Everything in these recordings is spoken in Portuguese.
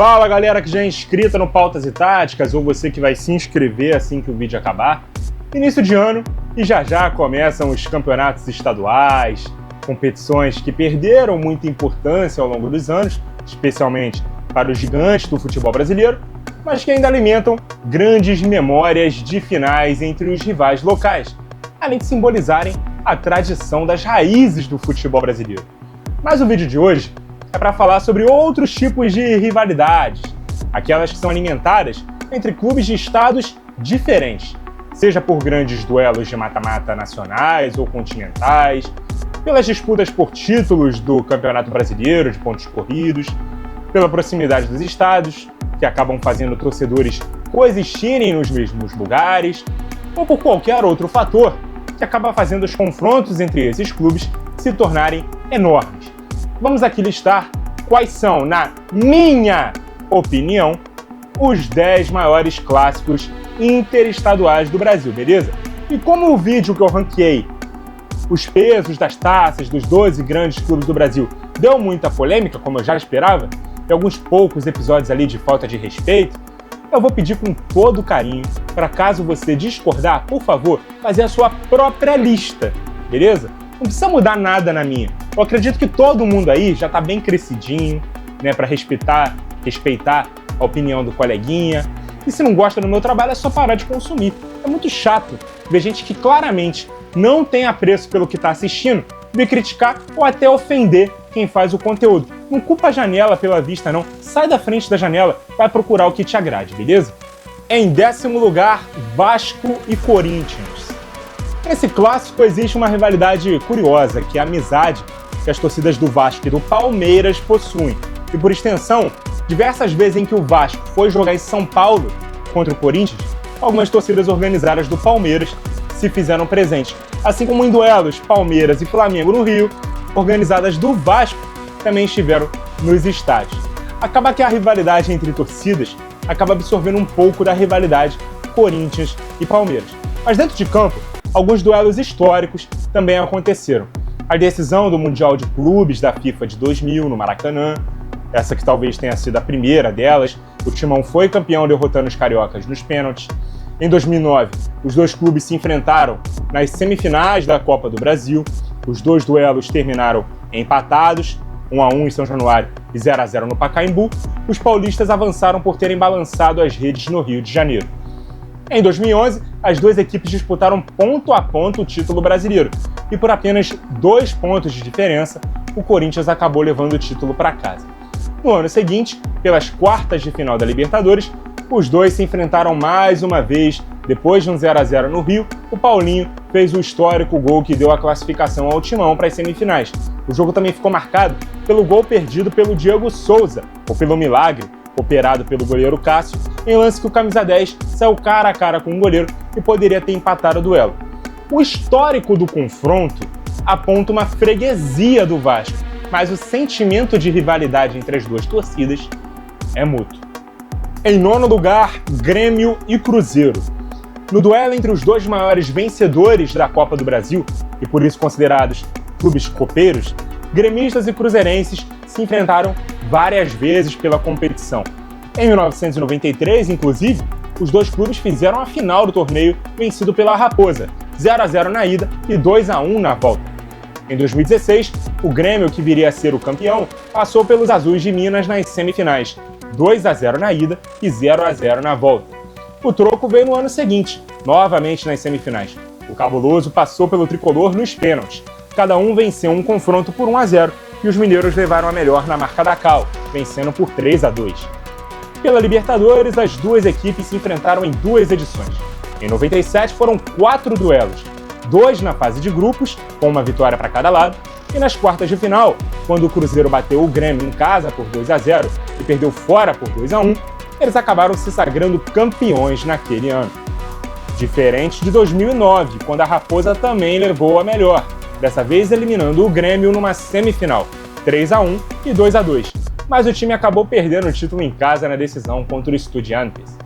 Fala galera que já é inscrita no Pautas e Táticas, ou você que vai se inscrever assim que o vídeo acabar. Início de ano e já começam os campeonatos estaduais, competições que perderam muita importância ao longo dos anos, especialmente para os gigantes do futebol brasileiro, mas que ainda alimentam grandes memórias de finais entre os rivais locais, além de simbolizarem a tradição das raízes do futebol brasileiro. Mas o vídeo de hoje é para falar sobre outros tipos de rivalidades, aquelas que são alimentadas entre clubes de estados diferentes, seja por grandes duelos de mata-mata nacionais ou continentais, pelas disputas por títulos do Campeonato Brasileiro de pontos corridos, pela proximidade dos estados, que acabam fazendo torcedores coexistirem nos mesmos lugares, ou por qualquer outro fator que acaba fazendo os confrontos entre esses clubes se tornarem enormes. Vamos aqui listar quais são, na minha opinião, os 10 maiores clássicos interestaduais do Brasil, beleza? E como o vídeo que eu ranqueei os pesos das taças dos 12 grandes clubes do Brasil deu muita polêmica, como eu já esperava, e alguns poucos episódios ali de falta de respeito, eu vou pedir com todo carinho para, caso você discordar, por favor, fazer a sua própria lista, beleza? Não precisa mudar nada na minha. Eu acredito que todo mundo aí já tá bem crescidinho, né, para respeitar a opinião do coleguinha. E se não gosta do meu trabalho, é só parar de consumir. É muito chato ver gente que claramente não tem apreço pelo que tá assistindo, vir criticar ou até ofender quem faz o conteúdo. Não culpa a janela pela vista, não. Sai da frente da janela, vai procurar o que te agrade, beleza? Em 10º lugar, Vasco e Corinthians. Nesse clássico existe uma rivalidade curiosa, que é a amizade que as torcidas do Vasco e do Palmeiras possuem. E por extensão, diversas vezes em que o Vasco foi jogar em São Paulo contra o Corinthians, algumas torcidas organizadas do Palmeiras se fizeram presentes. Assim como em duelos Palmeiras e Flamengo no Rio, organizadas do Vasco também estiveram nos estádios. Acaba que a rivalidade entre torcidas acaba absorvendo um pouco da rivalidade Corinthians e Palmeiras. Mas dentro de campo, alguns duelos históricos também aconteceram. A decisão do Mundial de Clubes da FIFA de 2000 no Maracanã, essa que talvez tenha sido a primeira delas, o Timão foi campeão derrotando os cariocas nos pênaltis. Em 2009, os dois clubes se enfrentaram nas semifinais da Copa do Brasil. Os dois duelos terminaram empatados, 1-1 em São Januário e 0-0 no Pacaembu. Os paulistas avançaram por terem balançado as redes no Rio de Janeiro. Em 2011, as duas equipes disputaram ponto a ponto o título brasileiro e por apenas 2 pontos de diferença, o Corinthians acabou levando o título para casa. No ano seguinte, pelas quartas de final da Libertadores, os dois se enfrentaram mais uma vez. Depois de um 0-0 no Rio, o Paulinho fez o histórico gol que deu a classificação ao Timão para as semifinais. O jogo também ficou marcado pelo gol perdido pelo Diego Souza, ou pelo milagre, operado pelo goleiro Cássio, em lance que o camisa 10 saiu cara a cara com o goleiro e poderia ter empatado o duelo. O histórico do confronto aponta uma freguesia do Vasco, mas o sentimento de rivalidade entre as duas torcidas é mútuo. Em 9º lugar, Grêmio e Cruzeiro. No duelo entre os dois maiores vencedores da Copa do Brasil, e por isso considerados clubes copeiros, gremistas e cruzeirenses se enfrentaram várias vezes pela competição. Em 1993, inclusive, os dois clubes fizeram a final do torneio vencido pela Raposa, 0-0 na ida e 2-1 na volta. Em 2016, o Grêmio, que viria a ser o campeão, passou pelos Azuis de Minas nas semifinais, 2-0 na ida e 0-0 na volta. O troco veio no ano seguinte, novamente nas semifinais. O Cabuloso passou pelo Tricolor nos pênaltis. Cada um venceu um confronto por 1-0 e os mineiros levaram a melhor na marca da Cal, vencendo por 3-2. Pela Libertadores, as duas equipes se enfrentaram em 2 edições. Em 97 foram 4 duelos, 2 na fase de grupos, com uma vitória para cada lado, e nas quartas de final, quando o Cruzeiro bateu o Grêmio em casa por 2-0 e perdeu fora por 2-1, eles acabaram se sagrando campeões naquele ano. Diferente de 2009, quando a Raposa também levou a melhor, dessa vez eliminando o Grêmio numa semifinal, 3-1 e 2-2, mas o time acabou perdendo o título em casa na decisão contra o Estudiantes.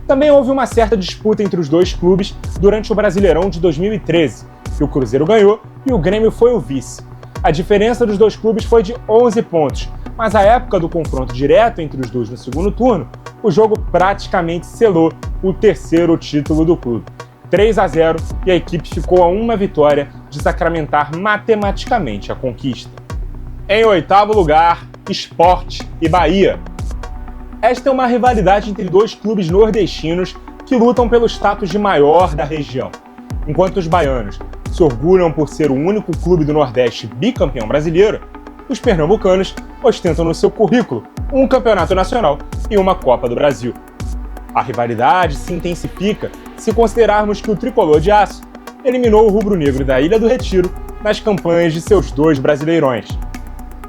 Também houve uma certa disputa entre os dois clubes durante o Brasileirão de 2013, que o Cruzeiro ganhou e o Grêmio foi o vice. A diferença dos dois clubes foi de 11 pontos, mas à época do confronto direto entre os dois no segundo turno, o jogo praticamente selou o terceiro título do clube. 3-0, e a equipe ficou a uma vitória de sacramentar matematicamente a conquista. Em oitavo lugar, Sport e Bahia. Esta é uma rivalidade entre dois clubes nordestinos que lutam pelo status de maior da região. Enquanto os baianos se orgulham por ser o único clube do Nordeste bicampeão brasileiro, os pernambucanos ostentam no seu currículo um campeonato nacional e uma Copa do Brasil. A rivalidade se intensifica se considerarmos que o tricolor de aço eliminou o rubro-negro da Ilha do Retiro nas campanhas de seus dois brasileirões.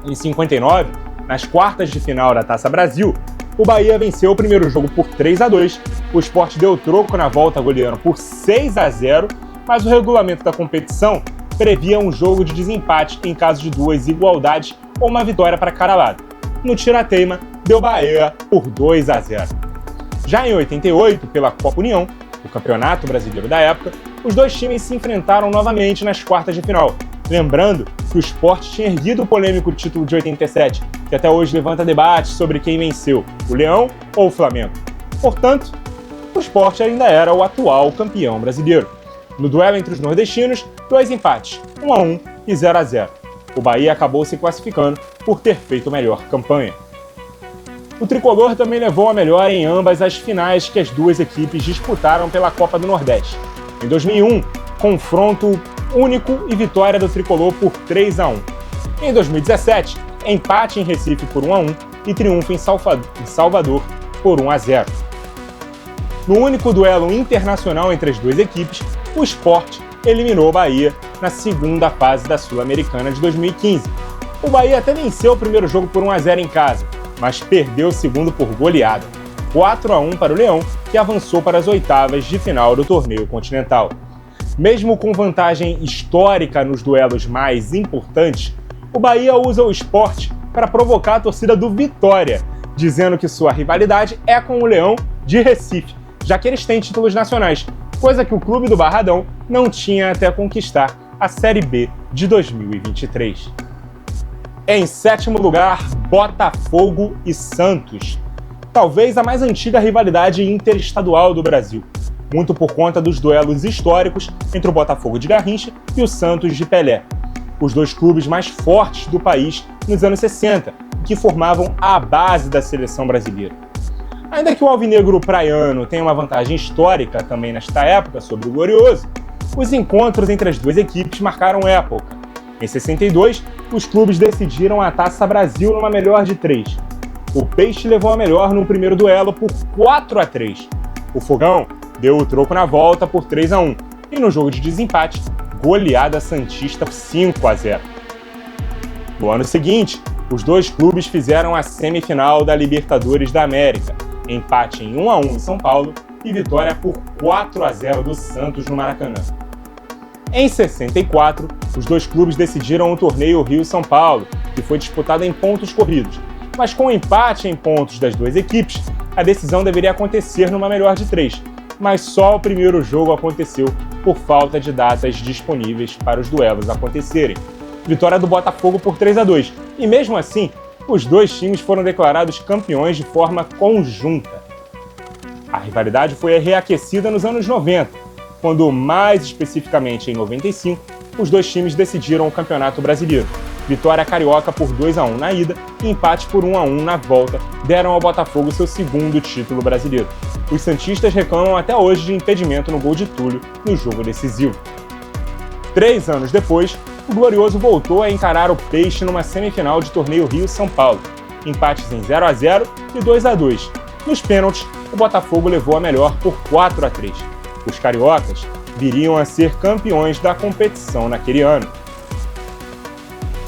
Em 59, nas quartas de final da Taça Brasil, o Bahia venceu o primeiro jogo por 3-2, o Sport deu troco na volta goleando por 6-0, mas o regulamento da competição previa um jogo de desempate em caso de duas igualdades ou uma vitória para cada lado. No tira-teima, deu Bahia por 2-0. Já em 88, pela Copa União, o campeonato brasileiro da época, os dois times se enfrentaram novamente nas quartas de final. Lembrando que o Sport tinha erguido o polêmico título de 87, que até hoje levanta debate sobre quem venceu, o Leão ou o Flamengo. Portanto, o Sport ainda era o atual campeão brasileiro. No duelo entre os nordestinos, 2 empates, 1-1 e 0-0. O Bahia acabou se classificando por ter feito melhor campanha. O tricolor também levou a melhor em ambas as finais que as duas equipes disputaram pela Copa do Nordeste. Em 2001, confronto único e vitória do tricolor por 3-1. Em 2017, empate em Recife por 1-1 e triunfo em Salvador por 1-0. No único duelo internacional entre as duas equipes, o Sport eliminou o Bahia na segunda fase da Sul-Americana de 2015. O Bahia até venceu o primeiro jogo por 1-0 em casa, mas perdeu o segundo por goleada, 4-1 para o Leão, que avançou para as oitavas de final do torneio continental. Mesmo com vantagem histórica nos duelos mais importantes, o Bahia usa o Sport para provocar a torcida do Vitória, dizendo que sua rivalidade é com o Leão de Recife, já que eles têm títulos nacionais, coisa que o clube do Barradão não tinha até conquistar a Série B de 2023. Em sétimo lugar, Botafogo e Santos. Talvez a mais antiga rivalidade interestadual do Brasil, muito por conta dos duelos históricos entre o Botafogo de Garrincha e o Santos de Pelé, os dois clubes mais fortes do país nos anos 60, que formavam a base da seleção brasileira. Ainda que o alvinegro praiano tenha uma vantagem histórica também nesta época sobre o Glorioso, os encontros entre as duas equipes marcaram época. Em 62, os clubes decidiram a Taça Brasil numa melhor de 3. O Peixe levou a melhor no primeiro duelo por 4-3. O Fogão deu o troco na volta por 3-1. E no jogo de desempate, goleada santista 5-0. No ano seguinte, os dois clubes fizeram a semifinal da Libertadores da América, empate em 1-1 em São Paulo e vitória por 4-0 do Santos no Maracanã. Em 64, os dois clubes decidiram o torneio Rio-São Paulo, que foi disputado em pontos corridos. Mas com o empate em pontos das duas equipes, a decisão deveria acontecer numa melhor de 3, mas só o primeiro jogo aconteceu por falta de datas disponíveis para os duelos acontecerem. Vitória do Botafogo por 3-2, e mesmo assim, os dois times foram declarados campeões de forma conjunta. A rivalidade foi reaquecida nos anos 90, quando, mais especificamente em 95, os dois times decidiram o Campeonato Brasileiro. Vitória carioca por 2-1 na ida e empate por 1-1 na volta deram ao Botafogo seu segundo título brasileiro. Os santistas reclamam até hoje de impedimento no gol de Túlio no jogo decisivo. 3 anos depois, o Glorioso voltou a encarar o Peixe numa semifinal de torneio Rio-São Paulo. Empates em 0-0 e 2-2. Nos pênaltis, o Botafogo levou a melhor por 4-3. Os cariocas viriam a ser campeões da competição naquele ano.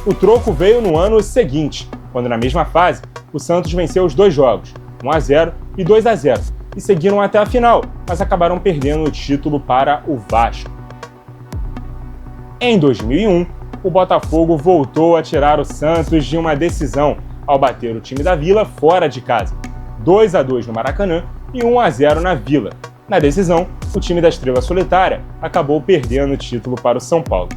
O troco veio no ano seguinte, quando na mesma fase, o Santos venceu os dois jogos, 1-0 e 2-0, e seguiram até a final, mas acabaram perdendo o título para o Vasco. Em 2001, o Botafogo voltou a tirar o Santos de uma decisão ao bater o time da Vila fora de casa, 2-2 no Maracanã e 1-0 na Vila. Na decisão, o time da Estrela Solitária acabou perdendo o título para o São Paulo.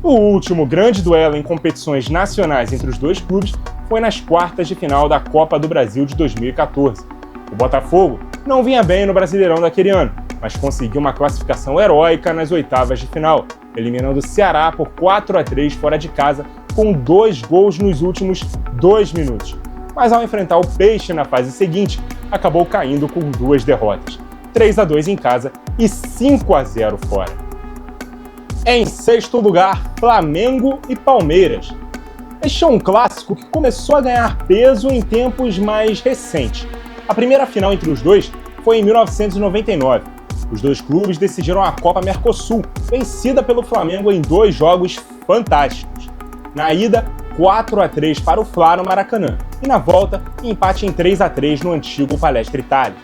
O último grande duelo em competições nacionais entre os dois clubes foi nas quartas de final da Copa do Brasil de 2014. O Botafogo não vinha bem no Brasileirão daquele ano, mas conseguiu uma classificação heróica nas oitavas de final, eliminando o Ceará por 4-3 fora de casa, com 2 gols nos últimos 2 minutos. Mas ao enfrentar o Peixe na fase seguinte, acabou caindo com 2 derrotas, 3-2 em casa e 5-0 fora. Em sexto lugar, Flamengo e Palmeiras. Este é um clássico que começou a ganhar peso em tempos mais recentes. A primeira final entre os dois foi em 1999. Os dois clubes decidiram a Copa Mercosul, vencida pelo Flamengo em 2 jogos fantásticos. Na ida, 4-3 para o Fla no Maracanã, e na volta, empate em 3-3 no antigo Palestra Itália.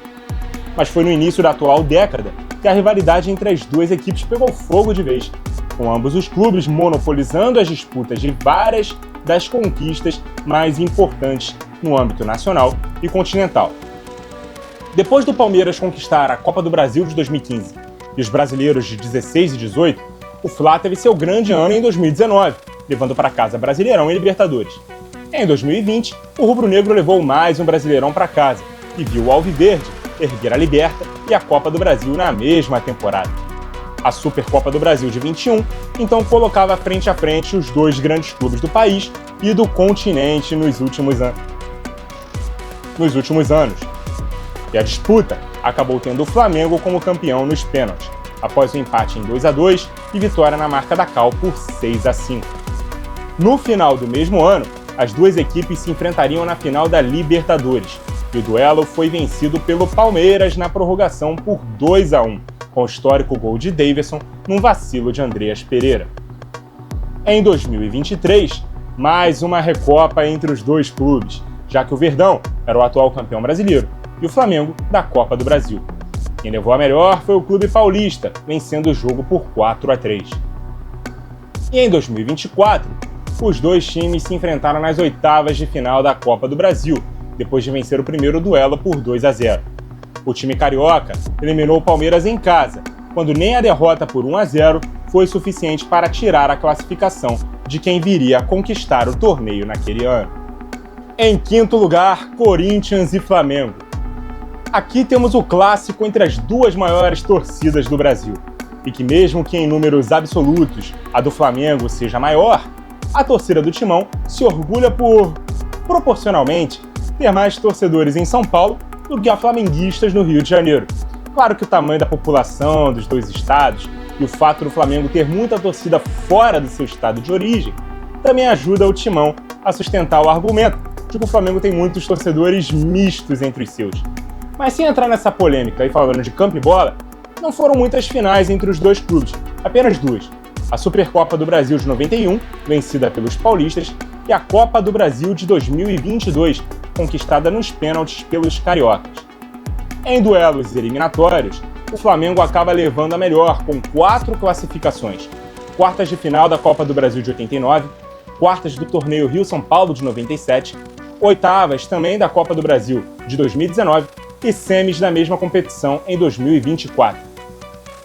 Mas foi no início da atual década que a rivalidade entre as duas equipes pegou fogo de vez, com ambos os clubes monopolizando as disputas de várias das conquistas mais importantes no âmbito nacional e continental. Depois do Palmeiras conquistar a Copa do Brasil de 2015 e os brasileiros de 16 e 18, o Fla teve seu grande ano em 2019, levando para casa Brasileirão e Libertadores. Em 2020, o rubro-negro levou mais um Brasileirão para casa e viu o Alviverde erguer a Liberta e a Copa do Brasil na mesma temporada. A Supercopa do Brasil de 21, então colocava frente a frente os dois grandes clubes do país e do continente nos últimos anos. E a disputa acabou tendo o Flamengo como campeão nos pênaltis, após o empate em 2-2 e vitória na marca da Cal por 6-5. No final do mesmo ano, as duas equipes se enfrentariam na final da Libertadores, e o duelo foi vencido pelo Palmeiras na prorrogação por 2-1, com o histórico gol de Daverson num vacilo de Andreas Pereira. Em 2023, mais uma recopa entre os dois clubes, já que o Verdão era o atual campeão brasileiro e o Flamengo da Copa do Brasil. Quem levou a melhor foi o clube paulista, vencendo o jogo por 4-3. E em 2024, os dois times se enfrentaram nas oitavas de final da Copa do Brasil, depois de vencer o primeiro duelo por 2-0. O time carioca eliminou o Palmeiras em casa, quando nem a derrota por 1-0 foi suficiente para tirar a classificação de quem viria a conquistar o torneio naquele ano. Em quinto lugar, Corinthians e Flamengo. Aqui temos o clássico entre as duas maiores torcidas do Brasil, e que mesmo que em números absolutos a do Flamengo seja maior, a torcida do Timão se orgulha por, proporcionalmente, ter mais torcedores em São Paulo do que a flamenguistas no Rio de Janeiro. Claro que o tamanho da população dos dois estados e o fato do Flamengo ter muita torcida fora do seu estado de origem também ajuda o Timão a sustentar o argumento de que o Flamengo tem muitos torcedores mistos entre os seus. Mas sem entrar nessa polêmica e falando de campo e bola, não foram muitas finais entre os dois clubes, apenas 2. A Supercopa do Brasil de 91, vencida pelos paulistas, e a Copa do Brasil de 2022, conquistada nos pênaltis pelos cariocas. Em duelos eliminatórios, o Flamengo acaba levando a melhor com 4 classificações: quartas de final da Copa do Brasil de 89, quartas do torneio Rio-São Paulo de 97, oitavas também da Copa do Brasil de 2019 e semis da mesma competição em 2024.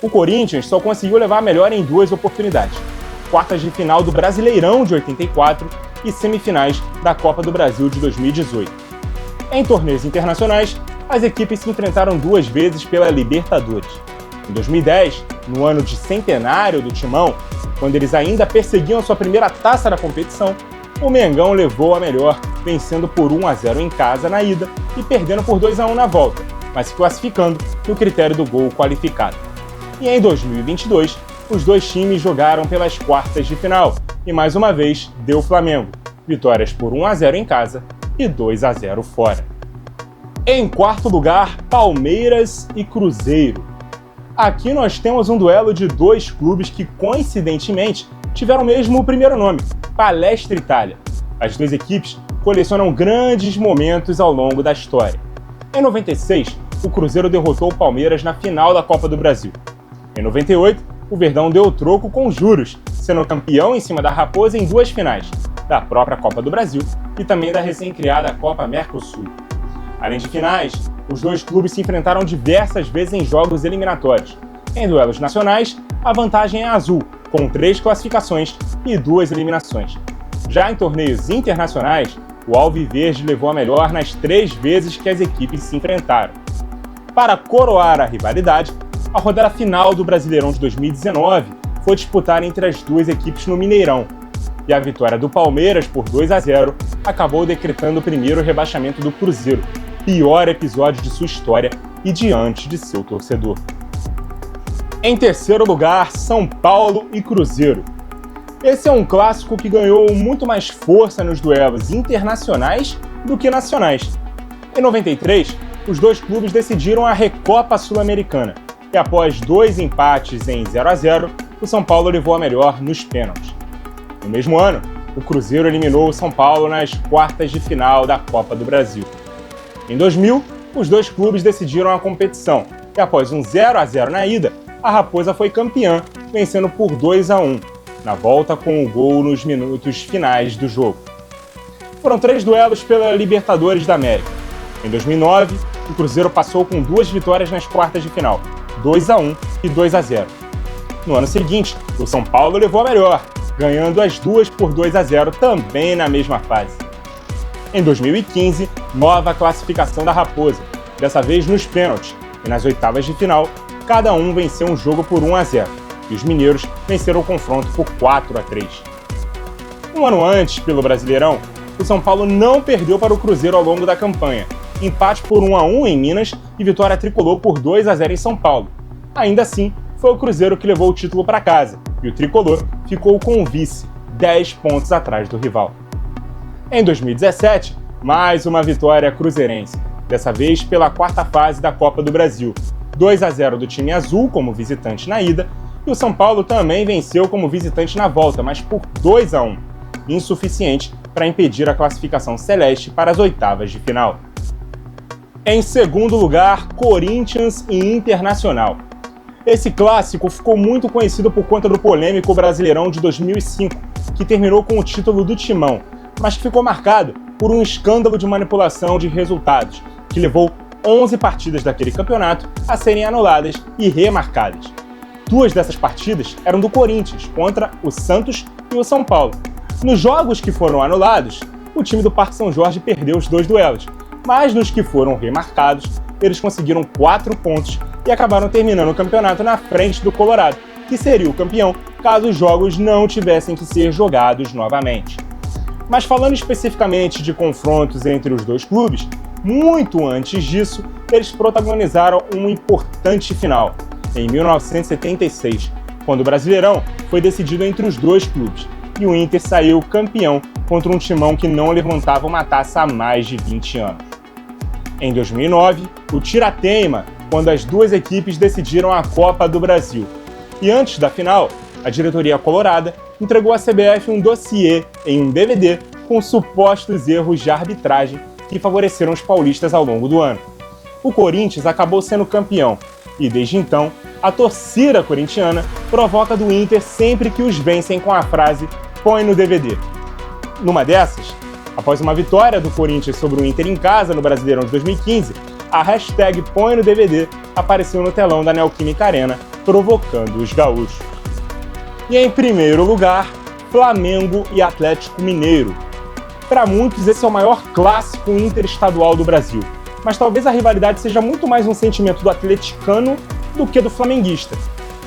O Corinthians só conseguiu levar a melhor em 2 oportunidades: quartas de final do Brasileirão de 84 e semifinais da Copa do Brasil de 2018. Em torneios internacionais, as equipes se enfrentaram 2 vezes pela Libertadores. Em 2010, no ano de centenário do Timão, quando eles ainda perseguiam sua primeira taça da competição, o Mengão levou a melhor, vencendo por 1-0 em casa na ida e perdendo por 2-1 na volta, mas se classificando no critério do gol qualificado. E em 2022, os dois times jogaram pelas quartas de final e mais uma vez deu Flamengo, vitórias por 1-0 em casa e 2-0 fora. Em quarto lugar, Palmeiras e Cruzeiro. Aqui nós temos um duelo de 2 clubes que coincidentemente tiveram mesmo o primeiro nome, Palestra Itália. As 2 equipes colecionam grandes momentos ao longo da história. Em 96, o Cruzeiro derrotou o Palmeiras na final da Copa do Brasil. Em 98, o Verdão deu o troco com juros, sendo campeão em cima da Raposa em 2 finais, da própria Copa do Brasil e também da recém-criada Copa Mercosul. Além de finais, os 2 clubes se enfrentaram diversas vezes em jogos eliminatórios. Em duelos nacionais, a vantagem é azul, com 3 classificações e 2 eliminações. Já em torneios internacionais, o Alviverde levou a melhor nas 3 vezes que as equipes se enfrentaram. Para coroar a rivalidade, a rodada final do Brasileirão de 2019 foi disputada entre as 2 equipes no Mineirão, e a vitória do Palmeiras por 2-0 acabou decretando o primeiro rebaixamento do Cruzeiro, pior episódio de sua história e diante de seu torcedor. Em terceiro lugar, São Paulo e Cruzeiro. Esse é um clássico que ganhou muito mais força nos duelos internacionais do que nacionais. Em 93, os 2 clubes decidiram a Recopa Sul-Americana, e após 2 empates em 0-0, o São Paulo levou a melhor nos pênaltis. No mesmo ano, o Cruzeiro eliminou o São Paulo nas quartas de final da Copa do Brasil. Em 2000, os 2 clubes decidiram a competição, e após um 0-0 na ida, a Raposa foi campeã, vencendo por 2-1, na volta com o gol nos minutos finais do jogo. Foram 3 duelos pela Libertadores da América. Em 2009, o Cruzeiro passou com 2 vitórias nas quartas de final, 2-1 e 2-0. No ano seguinte, o São Paulo levou a melhor, ganhando as 2 por 2-0 também na mesma fase. Em 2015, nova classificação da Raposa, dessa vez nos pênaltis, e nas oitavas de final, cada um venceu um jogo por 1-0, e os mineiros venceram o confronto por 4-3. Um ano antes, pelo Brasileirão, o São Paulo não perdeu para o Cruzeiro ao longo da campanha, empate por 1-1 em Minas e vitória tricolor por 2-0 em São Paulo. Ainda assim, foi o Cruzeiro que levou o título para casa, e o tricolor ficou com o vice, 10 pontos atrás do rival. Em 2017, mais uma vitória cruzeirense, dessa vez pela quarta fase da Copa do Brasil. 2-0 do time azul como visitante na ida, e o São Paulo também venceu como visitante na volta, mas por 2-1, insuficiente para impedir a classificação celeste para as oitavas de final. Em segundo lugar, Corinthians e Internacional. Esse clássico ficou muito conhecido por conta do polêmico Brasileirão de 2005, que terminou com o título do Timão, mas que ficou marcado por um escândalo de manipulação de resultados, que levou 11 partidas daquele campeonato a serem anuladas e remarcadas. 2 dessas partidas eram do Corinthians, contra o Santos e o São Paulo. Nos jogos que foram anulados, o time do Parque São Jorge perdeu os 2 duelos, mas nos que foram remarcados, eles conseguiram 4 pontos e acabaram terminando o campeonato na frente do Colorado, que seria o campeão caso os jogos não tivessem que ser jogados novamente. Mas falando especificamente de confrontos entre os 2 clubes, muito antes disso, eles protagonizaram uma importante final, em 1976, quando o Brasileirão foi decidido entre os 2 clubes, e o Inter saiu campeão contra um timão que não levantava uma taça há mais de 20 anos. Em 2009, o tira-teima, quando as 2 equipes decidiram a Copa do Brasil. E antes da final, a diretoria colorada entregou à CBF um dossiê em um DVD com supostos erros de arbitragem que favoreceram os paulistas ao longo do ano. O Corinthians acabou sendo campeão, e desde então, a torcida corintiana provoca do Inter sempre que os vencem com a frase "põe no DVD". Numa dessas, após uma vitória do Corinthians sobre o Inter em casa no Brasileirão de 2015, a hashtag "põe no DVD" apareceu no telão da Neoquímica Arena, provocando os gaúchos. E em primeiro lugar, Flamengo e Atlético Mineiro. Para muitos, esse é o maior clássico interestadual do Brasil, mas talvez a rivalidade seja muito mais um sentimento do atleticano do que do flamenguista.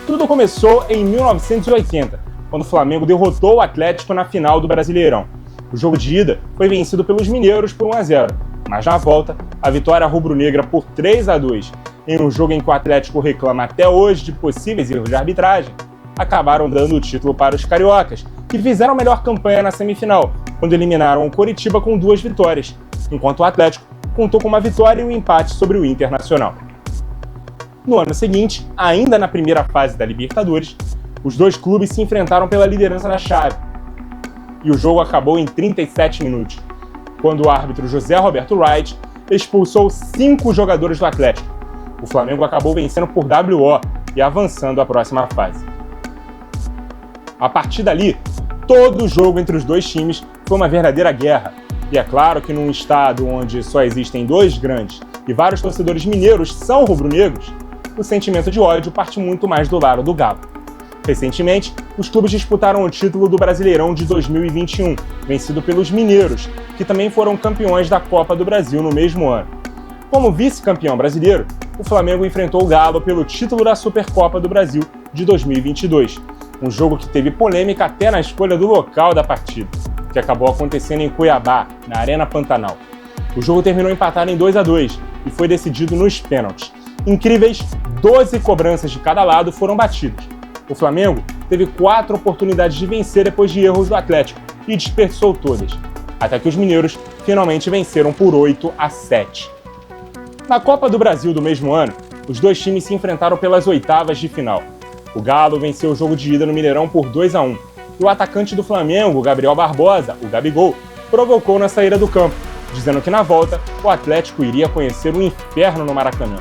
Tudo começou em 1980, quando o Flamengo derrotou o Atlético na final do Brasileirão. O jogo de ida foi vencido pelos mineiros por 1-0, mas na volta, a vitória rubro-negra por 3-2, em um jogo em que o Atlético reclama até hoje de possíveis erros de arbitragem, acabaram dando o título para os cariocas, que fizeram a melhor campanha na semifinal, quando eliminaram o Coritiba com 2 vitórias, enquanto o Atlético contou com uma vitória e um empate sobre o Internacional. No ano seguinte, ainda na primeira fase da Libertadores, os 2 clubes se enfrentaram pela liderança da chave, e o jogo acabou em 37 minutos, quando o árbitro José Roberto Wright expulsou 5 jogadores do Atlético. O Flamengo acabou vencendo por WO e avançando à próxima fase. A partir dali, todo o jogo entre os 2 times foi uma verdadeira guerra. E é claro que num estado onde só existem 2 grandes e vários torcedores mineiros são rubro-negros, o sentimento de ódio parte muito mais do lado do galo. Recentemente, os clubes disputaram o título do Brasileirão de 2021, vencido pelos mineiros, que também foram campeões da Copa do Brasil no mesmo ano. Como vice-campeão brasileiro, o Flamengo enfrentou o Galo pelo título da Supercopa do Brasil de 2022, um jogo que teve polêmica até na escolha do local da partida, que acabou acontecendo em Cuiabá, na Arena Pantanal. O jogo terminou empatado em 2-2 e foi decidido nos pênaltis. Incríveis 12 cobranças de cada lado foram batidas. O Flamengo teve 4 oportunidades de vencer depois de erros do Atlético e desperdiçou todas, até que os mineiros finalmente venceram por 8-7. Na Copa do Brasil do mesmo ano, os dois times se enfrentaram pelas oitavas de final. O Galo venceu o jogo de ida no Mineirão por 2-1, e o atacante do Flamengo, Gabriel Barbosa, o Gabigol, provocou na saída do campo, dizendo que na volta o Atlético iria conhecer o inferno no Maracanã.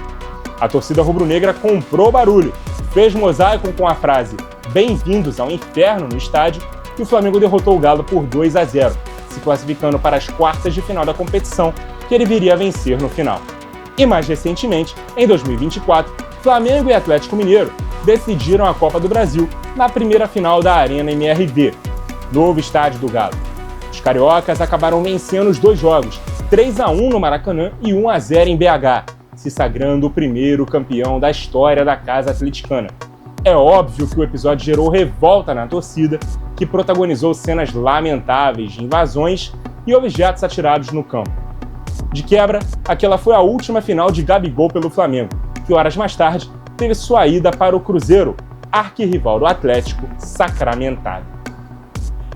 A torcida rubro-negra comprou barulho, fez mosaico com a frase "Bem-vindos ao inferno" no estádio, e o Flamengo derrotou o Galo por 2-0, se classificando para as quartas de final da competição, que ele viria a vencer no final. E mais recentemente, em 2024, Flamengo e Atlético Mineiro decidiram a Copa do Brasil na primeira final da Arena MRV, novo estádio do Galo. Os cariocas acabaram vencendo os dois jogos, 3-1 no Maracanã e 1-0 em BH, se sagrando o primeiro campeão da história da Casa Atleticana. É óbvio que o episódio gerou revolta na torcida, que protagonizou cenas lamentáveis de invasões e objetos atirados no campo. De quebra, aquela foi a última final de Gabigol pelo Flamengo, que horas mais tarde teve sua ida para o Cruzeiro, arquirrival do Atlético, sacramentado.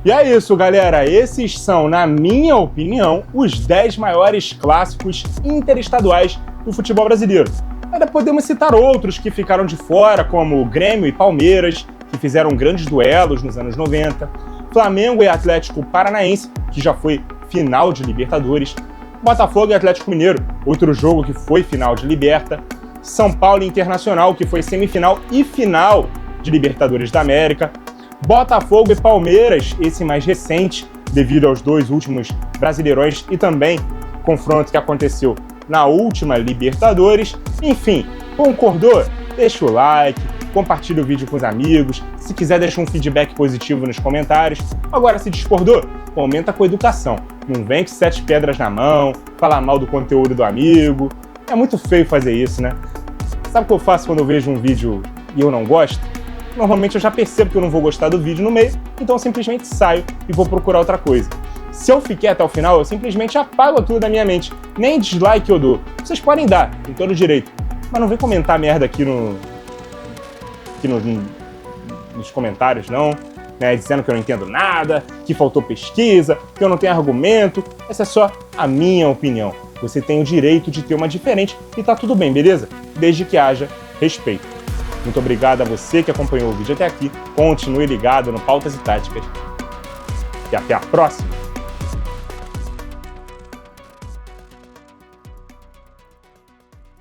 E é isso, galera. Esses são, na minha opinião, os 10 maiores clássicos interestaduais do futebol brasileiro. Ainda podemos citar outros que ficaram de fora, como Grêmio e Palmeiras, que fizeram grandes duelos nos anos 90, Flamengo e Atlético Paranaense, que já foi final de Libertadores, Botafogo e Atlético Mineiro, outro jogo que foi final de Liberta, São Paulo e Internacional, que foi semifinal e final de Libertadores da América, Botafogo e Palmeiras, esse mais recente, devido aos dois últimos Brasileirões e também confronto que aconteceu na última Libertadores. Enfim, concordou? Deixa o like, compartilha o vídeo com os amigos, se quiser deixa um feedback positivo nos comentários. Agora, se discordou, comenta com educação. Não vem com 7 pedras na mão, falar mal do conteúdo do amigo. É muito feio fazer isso, né? Sabe o que eu faço quando eu vejo um vídeo e eu não gosto? Normalmente eu já percebo que eu não vou gostar do vídeo no meio, então eu simplesmente saio e vou procurar outra coisa. Se eu fiquei até o final, eu simplesmente apago aquilo da minha mente. Nem dislike eu dou. Vocês podem dar, tem todo o direito. Mas não vem comentar merda aqui nos comentários, não. Né, dizendo que eu não entendo nada, que faltou pesquisa, que eu não tenho argumento. Essa é só a minha opinião. Você tem o direito de ter uma diferente e tá tudo bem, beleza? Desde que haja respeito. Muito obrigado a você que acompanhou o vídeo até aqui. Continue ligado no Pautas e Táticas. E até a próxima!